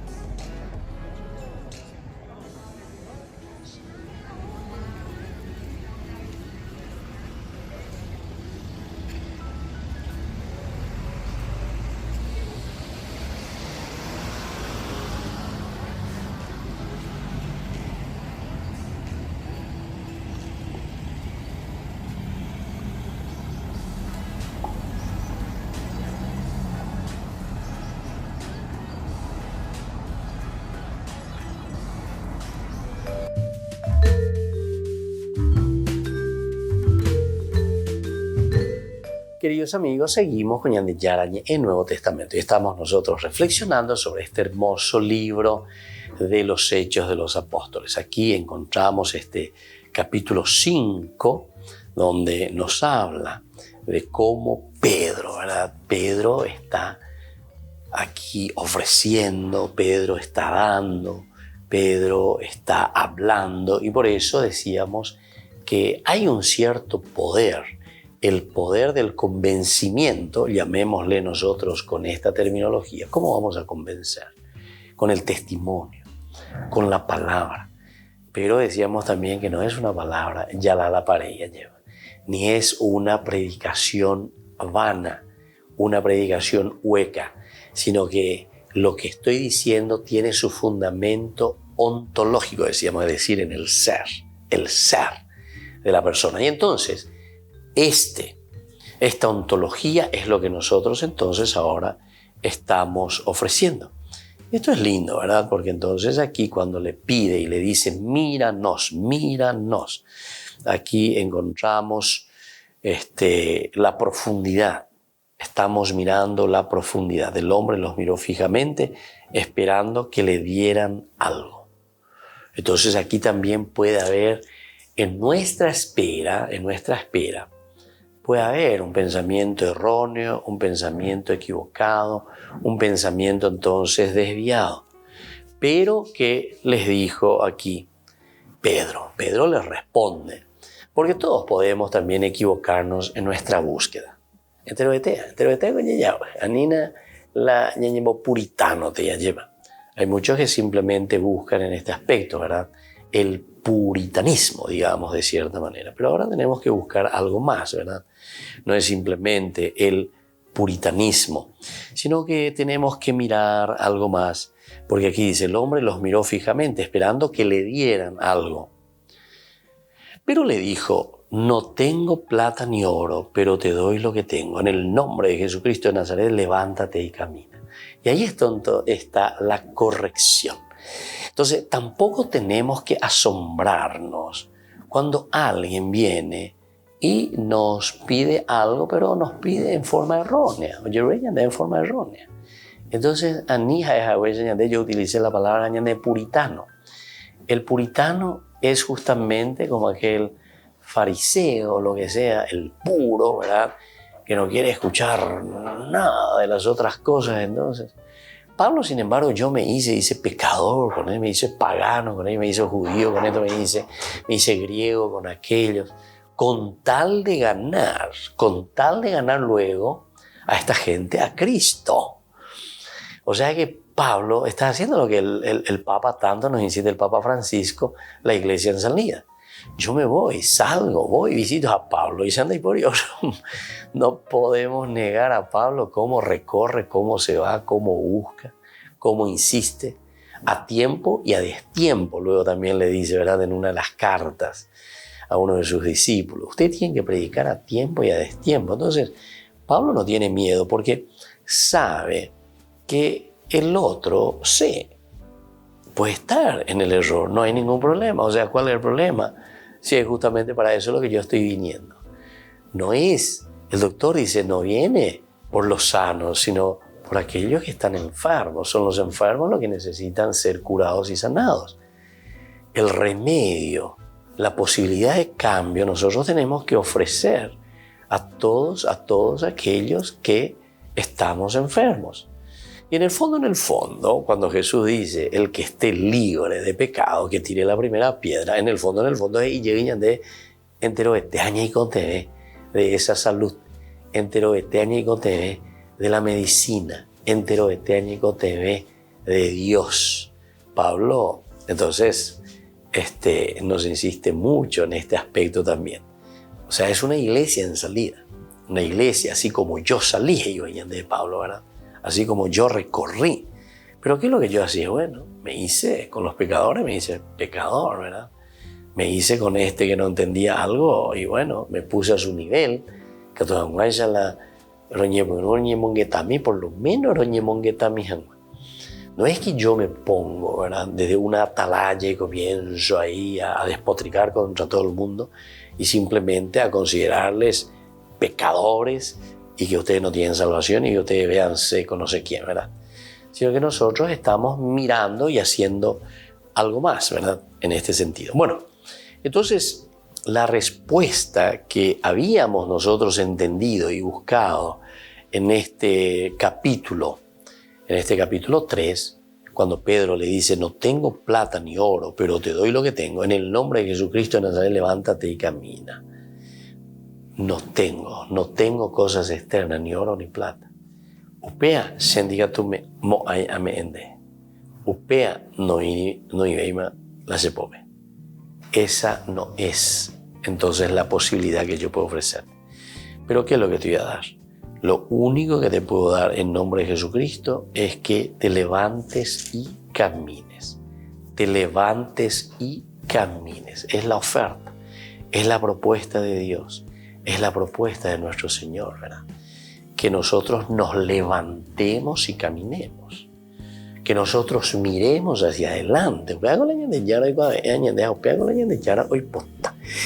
Queridos amigos, seguimos con Ñande Yarañe en Nuevo Testamento y estamos nosotros reflexionando sobre este hermoso libro de los Hechos de los Apóstoles. Aquí encontramos este capítulo 5, donde nos habla de cómo Pedro, ¿verdad? Pedro está aquí ofreciendo, Pedro está dando, Pedro está hablando, y por eso decíamos que hay un cierto poder, el poder del convencimiento, llamémosle nosotros con esta terminología. ¿Cómo vamos a convencer? Con el testimonio, con la palabra. Pero decíamos también que no es una palabra, ya la pareja lleva, ni es una predicación vana, una predicación hueca, sino que lo que estoy diciendo tiene su fundamento ontológico, decíamos, es decir, en el ser de la persona. Y entonces, esta ontología es lo que nosotros entonces ahora estamos ofreciendo. Esto es lindo, ¿verdad? Porque entonces aquí cuando le pide y le dice, míranos, aquí encontramos la profundidad. Estamos mirando la profundidad. El hombre los miró fijamente esperando que le dieran algo. Entonces aquí también puede haber en nuestra espera, puede haber un pensamiento erróneo, un pensamiento equivocado, un pensamiento entonces desviado. Pero ¿qué les dijo aquí Pedro? Pedro les responde, porque todos podemos también equivocarnos en nuestra búsqueda. Enterobetea con ella, anina la ñañemo puritano te lleva. Hay muchos que simplemente buscan en este aspecto, ¿verdad? El puritanismo, digamos, de cierta manera. Pero ahora tenemos que buscar algo más, ¿verdad? No es simplemente el puritanismo, sino que tenemos que mirar algo más. Porque aquí dice, el hombre los miró fijamente, esperando que le dieran algo. Pero le dijo, no tengo plata ni oro, pero te doy lo que tengo. En el nombre de Jesucristo de Nazaret, levántate y camina. Y ahí está la corrección. Entonces, tampoco tenemos que asombrarnos cuando alguien viene y nos pide algo, pero nos pide en forma errónea. En forma errónea. Entonces, yo utilicé la palabra puritano. El puritano es justamente como aquel fariseo, lo que sea, el puro, ¿verdad? Que no quiere escuchar nada de las otras cosas. Entonces, Pablo, sin embargo, yo me hice pecador con él, me hice pagano con él, me hice judío con esto, me hice griego con aquellos, con tal de ganar luego a esta gente a Cristo. O sea que Pablo está haciendo lo que el Papa tanto nos incita, el Papa Francisco, la iglesia en salida. Yo me voy, salgo, voy, visito a Pablo y se anda y por Dios. No podemos negar a Pablo cómo recorre, cómo se va, cómo busca, cómo insiste, a tiempo y a destiempo. Luego también le dice, ¿verdad?, en una de las cartas a uno de sus discípulos, usted tiene que predicar a tiempo y a destiempo. Entonces, Pablo no tiene miedo porque sabe que el otro puede estar en el error, no hay ningún problema. O sea, ¿cuál es el problema? Si es justamente para eso lo que yo estoy viniendo. No es, el doctor dice, no viene por los sanos, sino por aquellos que están enfermos. Son los enfermos los que necesitan ser curados y sanados. El remedio, la posibilidad de cambio, nosotros tenemos que ofrecer a todos aquellos que estamos enfermos. Y en el fondo, cuando Jesús dice, el que esté libre de pecado, que tire la primera piedra, en el fondo, y llegan de entero este año y con TV, de esa salud, entero este año y con TV, de la medicina, entero este año y con TV, de Dios. Pablo, entonces, nos insiste mucho en este aspecto también. O sea, es una iglesia en salida, una iglesia así como yo salí, y venían de Pablo, ¿verdad? Así como yo recorrí. Pero ¿qué es lo que yo hacía? Bueno, me hice con los pecadores, me hice pecador, ¿verdad? Me hice con este que no entendía algo y bueno, me puse a su nivel. Que toda la por lo menos no es que yo me pongo, ¿verdad?, desde una atalaya y comienzo ahí a despotricar contra todo el mundo y simplemente a considerarles pecadores y que ustedes no tienen salvación y que ustedes véanse con no sé quién, ¿verdad? Sino que nosotros estamos mirando y haciendo algo más, ¿verdad? En este sentido. Bueno, entonces la respuesta que habíamos nosotros entendido y buscado en este capítulo 3, cuando Pedro le dice, no tengo plata ni oro, pero te doy lo que tengo, en el nombre de Jesucristo de Nazaret, levántate y camina. No tengo cosas externas, ni oro ni plata. Upea sendigatume mo ay ameende. Upea no ibeima la sepome. Esa no es entonces la posibilidad que yo puedo ofrecer. Pero ¿qué es lo que te voy a dar? Lo único que te puedo dar en nombre de Jesucristo es que te levantes y camines. Te levantes y camines. Es la oferta, es la propuesta de Dios, es la propuesta de nuestro Señor, ¿verdad? Que nosotros nos levantemos y caminemos. Que nosotros miremos hacia adelante.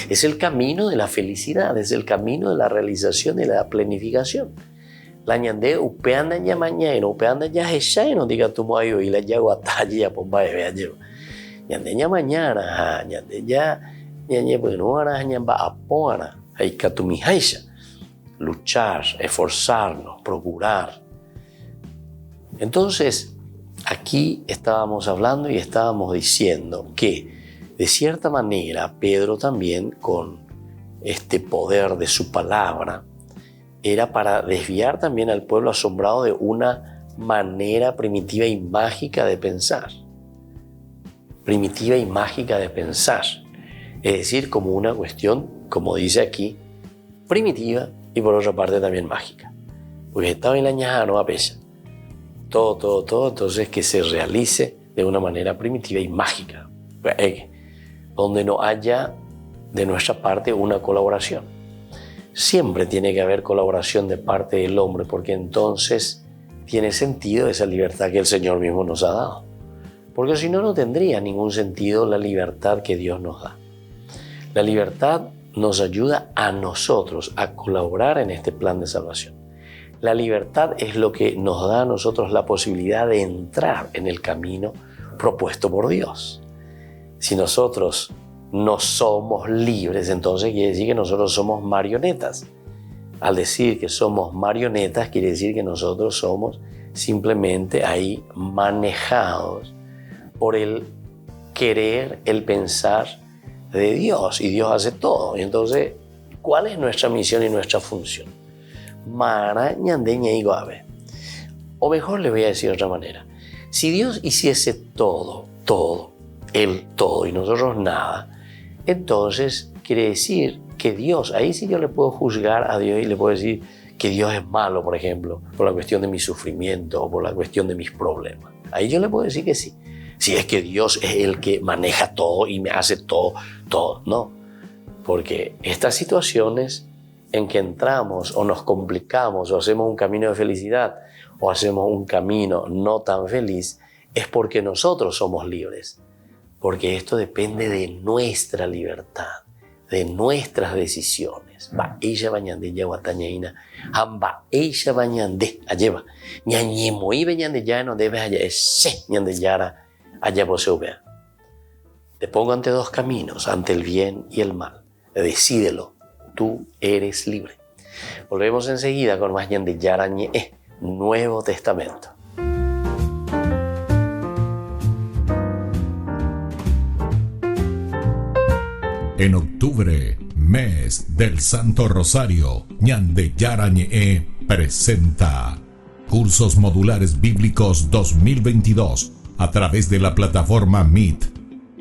Es el camino de la felicidad, es el camino de la realización y la planificación. La ñande upeanda ya mañana, upeanda ya heshay, no diga tu moyo y la ya guataji ya pomba de vea yo. Ñande ya mañana, ñande ya, ñande pues no hará ñamba apoara, hay katumi haisha. Luchar, esforzarnos, procurar. Entonces, aquí estábamos hablando y estábamos diciendo que, de cierta manera, Pedro también, con este poder de su palabra, era para desviar también al pueblo asombrado de una manera primitiva y mágica de pensar. Primitiva y mágica de pensar. Es decir, como una cuestión, como dice aquí, primitiva y por otra parte también mágica. Porque estaba en la ñaja no apesa. Todo, entonces que se realice de una manera primitiva y mágica, donde no haya de nuestra parte una colaboración. Siempre tiene que haber colaboración de parte del hombre, porque entonces tiene sentido esa libertad que el Señor mismo nos ha dado. Porque si no, no tendría ningún sentido la libertad que Dios nos da. La libertad nos ayuda a nosotros a colaborar en este plan de salvación. La libertad es lo que nos da a nosotros la posibilidad de entrar en el camino propuesto por Dios. Si nosotros no somos libres, entonces quiere decir que nosotros somos marionetas. Al decir que somos marionetas, quiere decir que nosotros somos simplemente ahí manejados por el querer, el pensar de Dios, y Dios hace todo. Y entonces, ¿cuál es nuestra misión y nuestra función? O mejor le voy a decir de otra manera. Si Dios hiciese todo, Él todo y nosotros nada, entonces quiere decir que Dios, ahí sí yo le puedo juzgar a Dios y le puedo decir que Dios es malo, por ejemplo, por la cuestión de mi sufrimiento o por la cuestión de mis problemas. Ahí yo le puedo decir que sí. Si es que Dios es el que maneja todo y me hace todo, no. Porque estas situaciones en que entramos o nos complicamos o hacemos un camino de felicidad o hacemos un camino no tan feliz, es porque nosotros somos libres. Porque esto depende de nuestra libertad, de nuestras decisiones. Va ella bañande ya guatañaina, amba ella bañande alleva, ñañemoi bañande ya no debes allá ese ñande yara allá poseo vea. Te pongo ante dos caminos, ante el bien y el mal. Decídelo, tú eres libre. Volvemos enseguida con más ñande yara ñe, Nuevo Testamento.
En octubre, mes del Santo Rosario, Ñande Yarañe presenta Cursos Modulares Bíblicos 2022 a través de la plataforma Meet.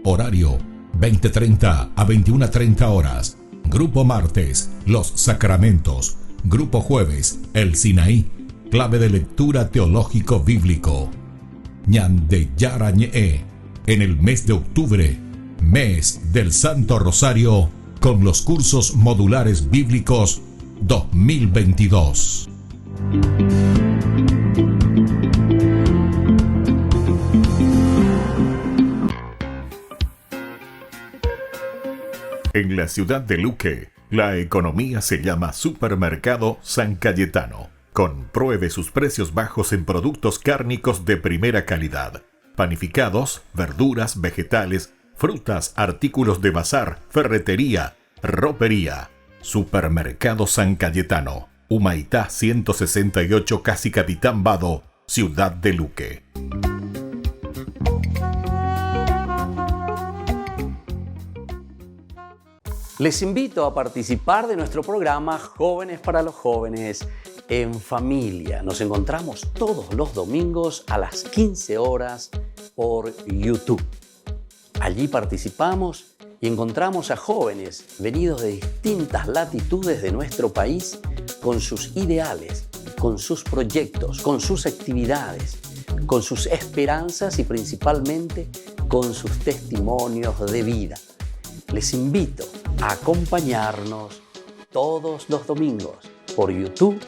Horario 20:30 a 21:30 horas. Grupo martes, Los Sacramentos. Grupo jueves, El Sinaí, clave de lectura teológico bíblico. Ñande Yarañe en el mes de octubre, mes del Santo Rosario, con los cursos modulares bíblicos 2022. En la ciudad de Luque, La economía se llama Supermercado San Cayetano. Compruebe sus precios bajos en productos cárnicos de primera calidad. Panificados, verduras, vegetales, frutas, artículos de bazar, ferretería, ropería. Supermercado San Cayetano. Humaitá 168, Casi Capitán Vado, Ciudad de Luque.
Les invito a participar de nuestro programa Jóvenes para los Jóvenes en Familia. Nos encontramos todos los domingos a las 15 horas por YouTube. Allí participamos y encontramos a jóvenes venidos de distintas latitudes de nuestro país con sus ideales, con sus proyectos, con sus actividades, con sus esperanzas y principalmente con sus testimonios de vida. Les invito a acompañarnos todos los domingos por YouTube,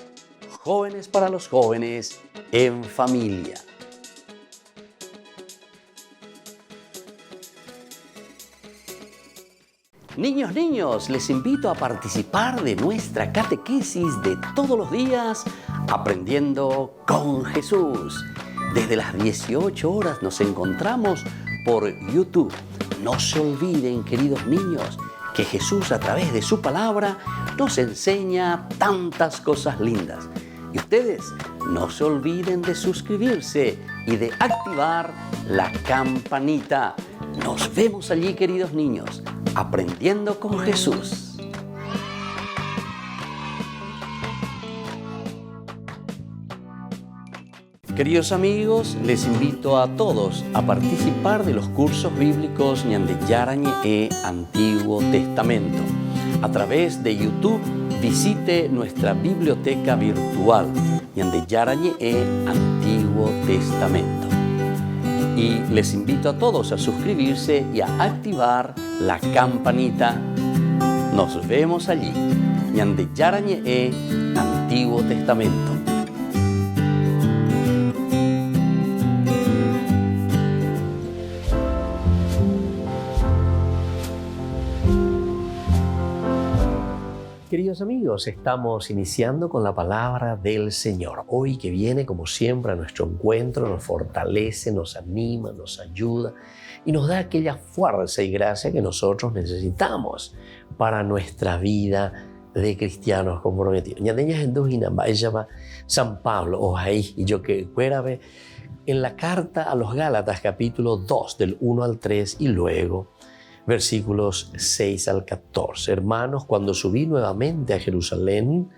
Jóvenes para los Jóvenes en Familia. Niños, les invito a participar de nuestra catequesis de todos los días, Aprendiendo con Jesús. Desde las 18 horas nos encontramos por YouTube. No se olviden, queridos niños, que Jesús a través de su palabra nos enseña tantas cosas lindas. Y ustedes no se olviden de suscribirse y de activar la campanita. Nos vemos allí, queridos niños, Aprendiendo con Jesús. Queridos amigos, les invito a todos a participar de los cursos bíblicos Ñande Yarañe Antiguo Testamento. A través de YouTube, visite nuestra biblioteca virtual Ñande Yarañe Antiguo Testamento. Y les invito a todos a suscribirse y a activar la campanita. Nos vemos allí. Ñande Yarañe Antiguo Testamento. Queridos amigos, estamos iniciando con la palabra del Señor. Hoy que viene, como siempre, a nuestro encuentro, nos fortalece, nos anima, nos ayuda y nos da aquella fuerza y gracia que nosotros necesitamos para nuestra vida de cristianos comprometidos. San Pablo, y yo que cuérabe, en la carta a los Gálatas, capítulo 2, del 1 al 3 y luego versículos 6 al 14. Hermanos, cuando subí nuevamente a Jerusalén,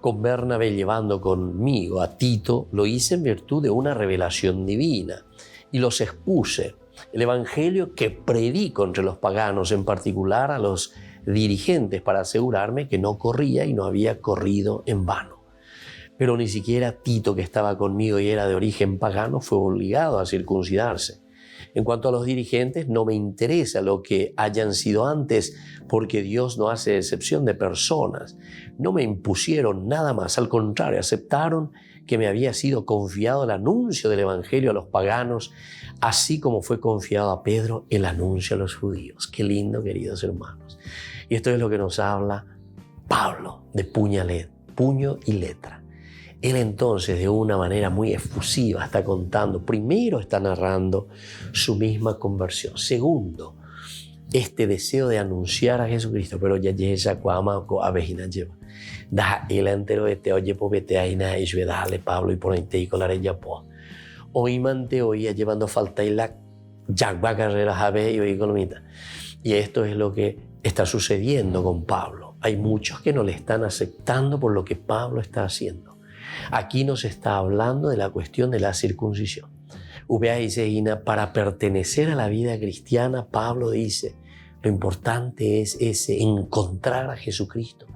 con Bernabé llevando conmigo a Tito, lo hice en virtud de una revelación divina y los expuse el evangelio que predico entre los paganos, en particular a los dirigentes, para asegurarme que no corría y no había corrido en vano. Pero ni siquiera Tito, que estaba conmigo y era de origen pagano, fue obligado a circuncidarse. En cuanto a los dirigentes, no me interesa lo que hayan sido antes, porque Dios no hace excepción de personas. No me impusieron nada más, al contrario, aceptaron que me había sido confiado el anuncio del evangelio a los paganos, así como fue confiado a Pedro el anuncio a los judíos. Qué lindo, queridos hermanos. Y esto es lo que nos habla Pablo, de puño y letra. Él entonces, de una manera muy efusiva, está contando, primero está narrando su misma conversión. Segundo, este deseo de anunciar a Jesucristo, pero ya llega cuama a vejina lleva. Da el entero de te oye povete aina y dale Pablo y ponente y colar ella po. Hoy mante oía llevando falta y la yagba carrera jabe y oí colomita. Y esto es lo que está sucediendo con Pablo. Hay muchos que no le están aceptando por lo que Pablo está haciendo. Aquí nos está hablando de la cuestión de la circuncisión. Para pertenecer a la vida cristiana, Pablo dice, lo importante es encontrar a Jesucristo,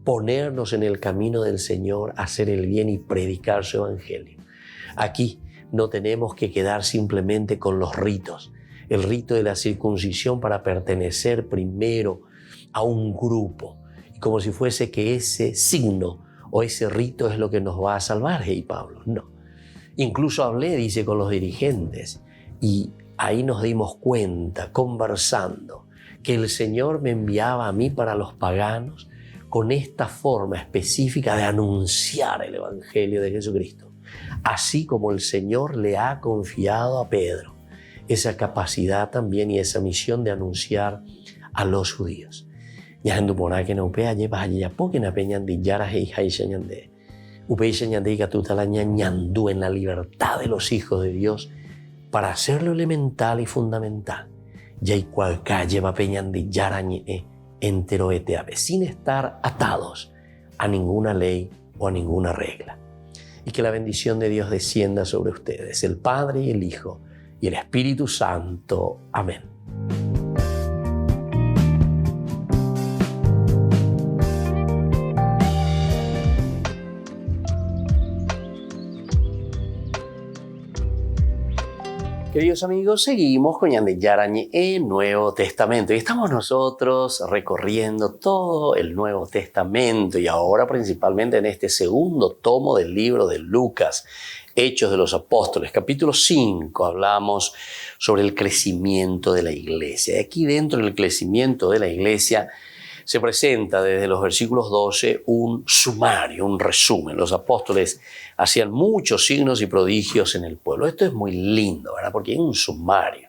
ponernos en el camino del Señor, hacer el bien y predicar su evangelio. Aquí no tenemos que quedar simplemente con los ritos. El rito de la circuncisión para pertenecer primero a un grupo, como si fuese que ese signo o ese rito es lo que nos va a salvar. Hey, Pablo, no. Incluso hablé, dice, con los dirigentes y ahí nos dimos cuenta, conversando, que el Señor me enviaba a mí para los paganos con esta forma específica de anunciar el Evangelio de Jesucristo, así como el Señor le ha confiado a Pedro esa capacidad también y esa misión de anunciar a los judíos. Yahandu Morake no upea lleva allá porque na peñan de yara y haishañande. Upeisañande catutalaña ñandú en la libertad de los hijos de Dios para hacer lo elemental y fundamental. Ya y cualca lleva peñan de yara entero eteave, sin estar atados a ninguna ley o a ninguna regla. Y que la bendición de Dios descienda sobre ustedes, el Padre y el Hijo y el Espíritu Santo. Amén. Queridos amigos, seguimos con Ñande Yarañe en Nuevo Testamento y estamos nosotros recorriendo todo el Nuevo Testamento y ahora principalmente en este segundo tomo del libro de Lucas, Hechos de los Apóstoles, capítulo 5, hablamos sobre el crecimiento de la iglesia. Y aquí dentro del crecimiento de la iglesia se presenta desde los versículos 12 un sumario, un resumen. Los apóstoles hacían muchos signos y prodigios en el pueblo. Esto es muy lindo, ¿verdad? Porque hay un sumario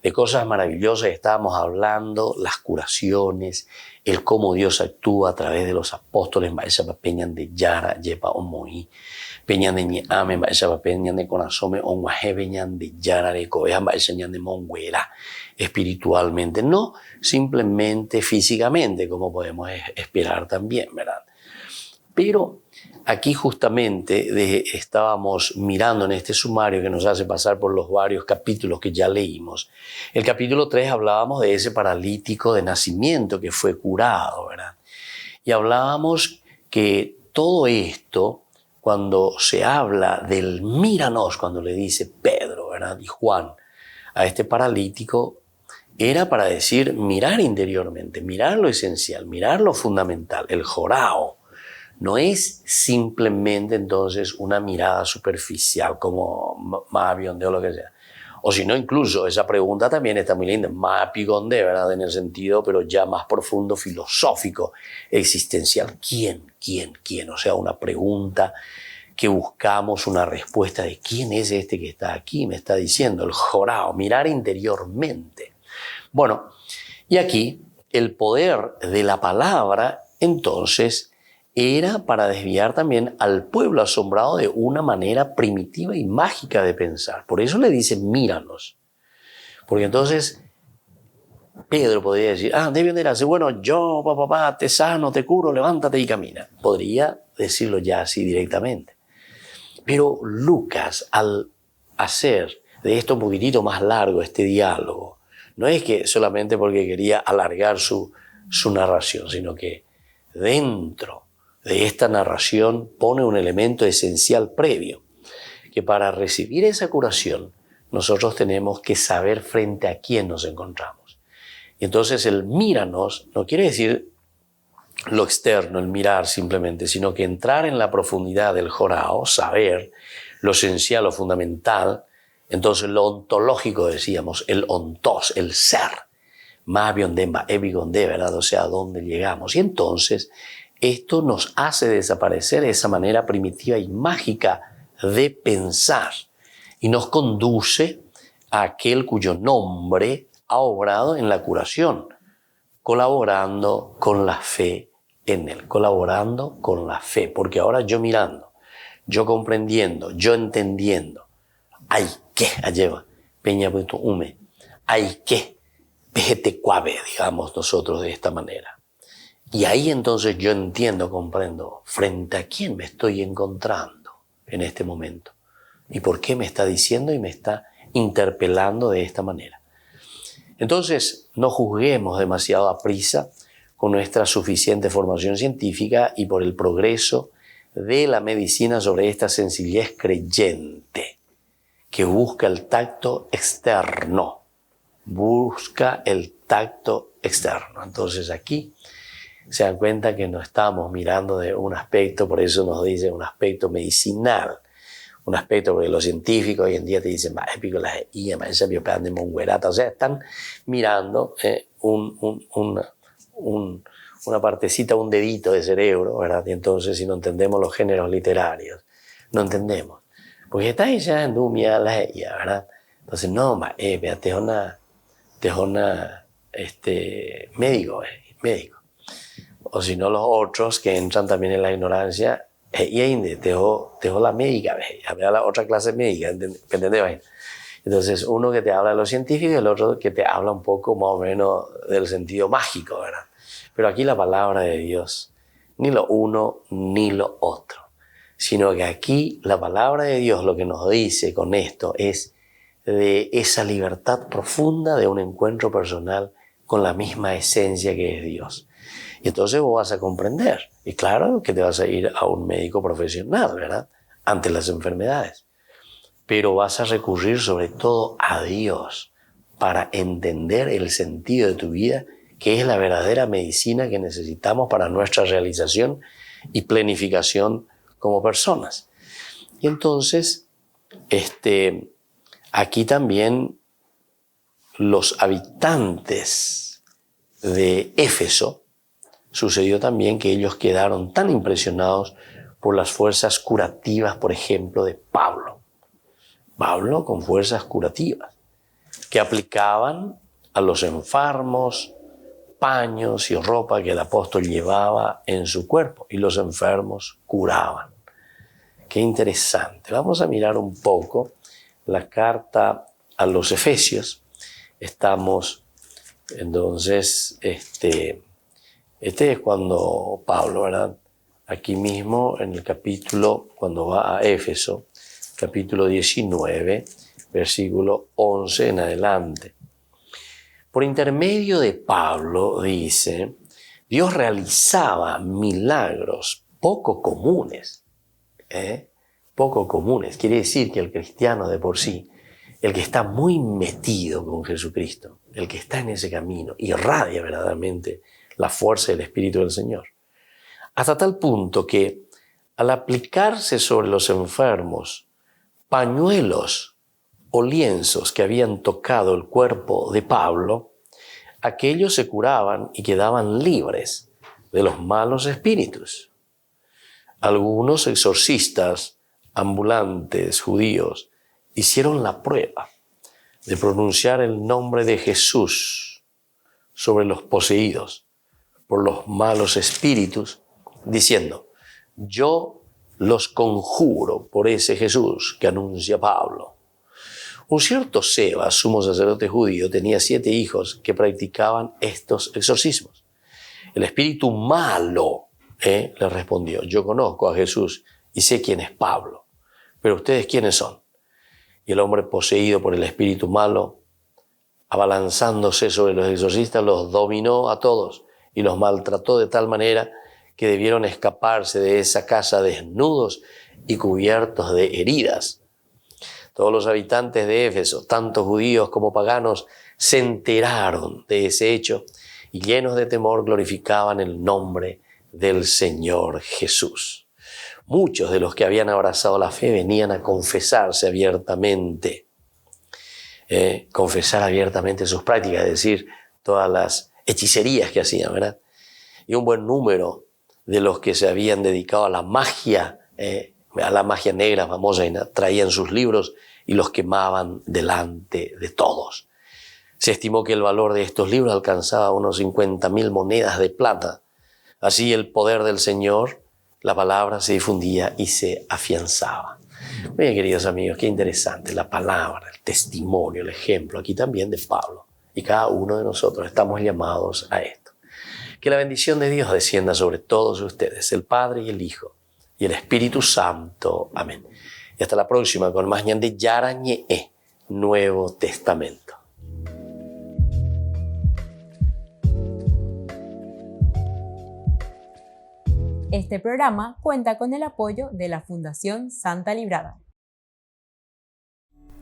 de cosas maravillosas. Estábamos hablando, las curaciones, el cómo Dios actúa a través de los apóstoles. Peñan de Yara, Yepa Omoí, Peñan de Ñame, Peñan de Conasome, Onguaje, Peñan de Yara, de Coeja, Peñan de Monguera, espiritualmente, no simplemente físicamente, como podemos esperar también, ¿verdad? Pero aquí justamente estábamos mirando en este sumario que nos hace pasar por los varios capítulos que ya leímos. El capítulo 3 hablábamos de ese paralítico de nacimiento que fue curado, ¿verdad? Y hablábamos que todo esto, cuando se habla del míranos, cuando le dice Pedro, ¿verdad? Y Juan a este paralítico, era para decir mirar interiormente, mirar lo esencial, mirar lo fundamental, el jorao. No es simplemente entonces una mirada superficial como Mapigondé o lo que sea. O si no, incluso esa pregunta también está muy linda, Mapigondé, ¿verdad? En el sentido, pero ya más profundo, filosófico, existencial. ¿Quién? O sea, una pregunta que buscamos una respuesta de quién es este que está aquí, me está diciendo, el jorao, mirar interiormente. Bueno, y aquí el poder de la palabra, entonces, era para desviar también al pueblo asombrado de una manera primitiva y mágica de pensar. Por eso le dice, míranos. Porque entonces Pedro podría decir, debe venir bueno, yo, papá, te sano, te curo, levántate y camina. Podría decirlo ya así directamente. Pero Lucas, al hacer de esto un poquitito más largo este diálogo, no es que solamente porque quería alargar su narración, sino que dentro de esta narración pone un elemento esencial previo, que para recibir esa curación nosotros tenemos que saber frente a quién nos encontramos. Y entonces el míranos no quiere decir lo externo, el mirar simplemente, sino que entrar en la profundidad del jorao, saber lo esencial, lo fundamental. Entonces lo ontológico, decíamos, el ontos, el ser, Mabionde, Ebigonde, ¿verdad? O sea, a dónde llegamos. Y entonces esto nos hace desaparecer esa manera primitiva y mágica de pensar y nos conduce a aquel cuyo nombre ha obrado en la curación, colaborando con la fe en él, colaborando con la fe, porque ahora yo mirando, yo comprendiendo, yo entendiendo, hay que, alleva, peña punto hume, hay que, pejete cuave, digamos nosotros de esta manera. Y ahí entonces yo entiendo, comprendo, frente a quién me estoy encontrando en este momento y por qué me está diciendo y me está interpelando de esta manera. Entonces, no juzguemos demasiado a prisa con nuestra suficiente formación científica y por el progreso de la medicina sobre esta sencillez creyente que busca el tacto externo. Busca el tacto externo. Entonces aquí se dan cuenta que no estamos mirando de un aspecto, por eso nos dice un aspecto medicinal, un aspecto, porque los científicos hoy en día te dicen, o sea, están mirando una partecita, un dedito de cerebro, ¿verdad? Y entonces, si no entendemos los géneros literarios, no entendemos. Porque está ya en Dumia, ¿verdad? Entonces, no, te médico. O si no, los otros que entran también en la ignorancia, te la médica, la otra clase médica, ¿entendés? Entonces, uno que te habla de lo científico y el otro que te habla un poco más o menos del sentido mágico, ¿verdad? Pero aquí la palabra de Dios, ni lo uno ni lo otro, sino que aquí la palabra de Dios lo que nos dice con esto es de esa libertad profunda de un encuentro personal con la misma esencia que es Dios. Y entonces vos vas a comprender, y claro que te vas a ir a un médico profesional, ¿verdad?, ante las enfermedades, pero vas a recurrir sobre todo a Dios para entender el sentido de tu vida, que es la verdadera medicina que necesitamos para nuestra realización y planificación como personas. Y entonces, aquí también los habitantes de Éfeso, sucedió también que ellos quedaron tan impresionados por las fuerzas curativas, por ejemplo, de Pablo. Pablo con fuerzas curativas, que aplicaban a los enfermos paños y ropa que el apóstol llevaba en su cuerpo, y los enfermos curaban. Qué interesante. Vamos a mirar un poco la carta a los Efesios. Estamos, entonces, este es cuando Pablo, ¿verdad?, aquí mismo en el capítulo, cuando va a Éfeso, capítulo 19, versículo 11 en adelante. Por intermedio de Pablo, dice, Dios realizaba milagros poco comunes. Poco comunes. Quiere decir que el cristiano de por sí, el que está muy metido con Jesucristo, el que está en ese camino, irradia verdaderamente la fuerza del Espíritu del Señor. Hasta tal punto que al aplicarse sobre los enfermos pañuelos o lienzos que habían tocado el cuerpo de Pablo, aquellos se curaban y quedaban libres de los malos espíritus. Algunos exorcistas ambulantes judíos hicieron la prueba de pronunciar el nombre de Jesús sobre los poseídos por los malos espíritus, diciendo, yo los conjuro por ese Jesús que anuncia Pablo. Un cierto Sebas, sumo sacerdote judío, tenía 7 hijos que practicaban estos exorcismos. El espíritu malo le respondió, yo conozco a Jesús y sé quién es Pablo, pero ustedes ¿quiénes son? Y el hombre poseído por el espíritu malo, abalanzándose sobre los exorcistas, los dominó a todos y los maltrató de tal manera que debieron escaparse de esa casa desnudos y cubiertos de heridas. Todos los habitantes de Éfeso, tanto judíos como paganos, se enteraron de ese hecho y llenos de temor glorificaban el nombre del Señor Jesús. Muchos de los que habían abrazado la fe venían a confesarse abiertamente, confesar abiertamente sus prácticas, es decir, todas las hechicerías que hacían, ¿verdad? Y un buen número de los que se habían dedicado a la magia negra famosa, traían sus libros y los quemaban delante de todos. Se estimó que el valor de estos libros alcanzaba unos 50.000 monedas de plata. Así el poder del Señor, la palabra se difundía y se afianzaba. Bien, queridos amigos, qué interesante la palabra, el testimonio, el ejemplo, aquí también de Pablo. Y cada uno de nosotros estamos llamados a esto. Que la bendición de Dios descienda sobre todos ustedes, el Padre y el Hijo y el Espíritu Santo. Amén. Y hasta la próxima con más Ñande Yarañe, Nuevo Testamento.
Este programa cuenta con el apoyo de la Fundación Santa Librada.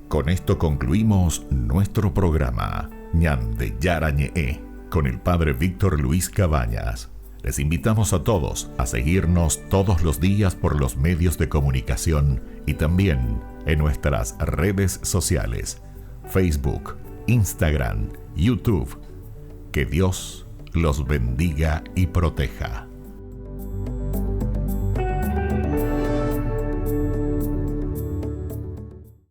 Con esto concluimos nuestro programa Ñande Yarañe con el Padre Víctor Luis Cabañas. Les invitamos a todos a seguirnos todos los días por los medios de comunicación y también en nuestras redes sociales, Facebook, Instagram, YouTube. Que Dios los bendiga y proteja.